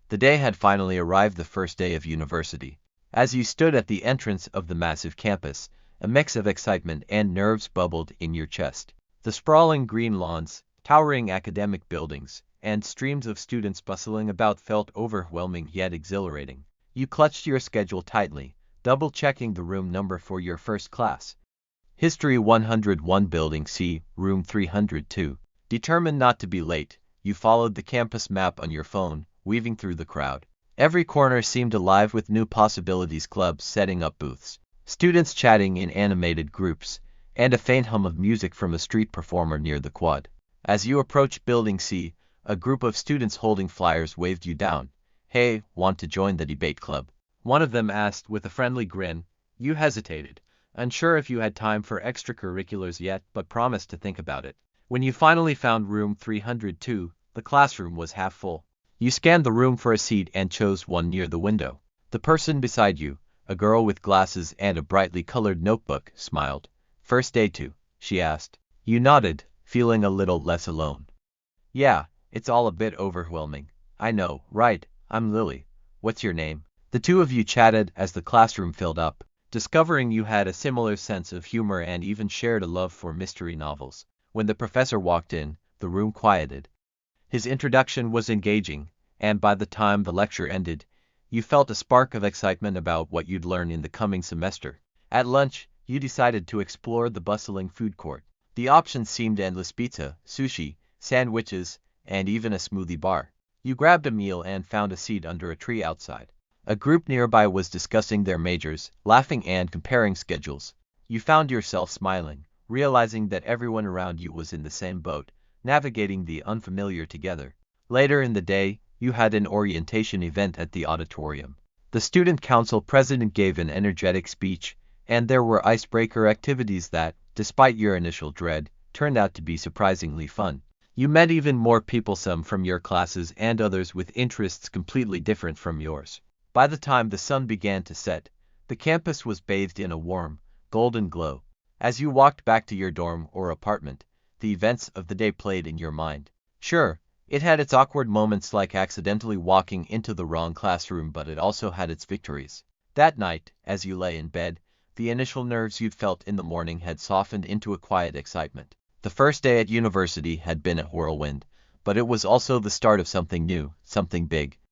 The day had finally arrived, the first day of university. As you stood at the entrance of the massive campus, a mix of excitement and nerves bubbled in your chest. The sprawling green lawns, towering academic buildings, and streams of students bustling about felt overwhelming yet exhilarating. You clutched your schedule tightly, double-checking the room number for your first class. History 101, Building C, Room 302. Determined not to be late, you followed the campus map on your phone, weaving through the crowd. Every corner seemed alive with new possibilities, clubs setting up booths, students chatting in animated groups, and a faint hum of music from a street performer near the quad. As you approached Building C, a group of students holding flyers waved you down. "Hey, want to join the debate club?" one of them asked with a friendly grin. You hesitated, unsure if you had time for extracurriculars yet, but promised to think about it. When you finally found room 302, the classroom was half full. You scanned the room for a seat and chose one near the window. The person beside you, a girl with glasses and a brightly colored notebook, smiled. "First day too?" she asked. You nodded, feeling a little less alone. "Yeah, it's all a bit overwhelming. I know, right? I'm Lily. What's your name?" The two of you chatted as the classroom filled up, discovering you had a similar sense of humor and even shared a love for mystery novels. When the professor walked in, the room quieted. His introduction was engaging, and by the time the lecture ended, you felt a spark of excitement about what you'd learn in the coming semester. At lunch, you decided to explore the bustling food court. The options seemed endless: pizza, sushi, sandwiches, and even a smoothie bar. You grabbed a meal and found a seat under a tree outside. A group nearby was discussing their majors, laughing and comparing schedules. You found yourself smiling, realizing that everyone around you was in the same boat, navigating the unfamiliar together. Later in the day, you had an orientation event at the auditorium. The student council president gave an energetic speech, and there were icebreaker activities that, despite your initial dread, turned out to be surprisingly fun. You met even more people, some from your classes and others with interests completely different from yours. By the time the sun began to set, the campus was bathed in a warm, golden glow. As you walked back to your dorm or apartment, the events of the day played in your mind. Sure, it had its awkward moments like accidentally walking into the wrong classroom, but it also had its victories. That night, as you lay in bed, the initial nerves you'd felt in the morning had softened into a quiet excitement. The first day at university had been a whirlwind, but it was also the start of something new, something big.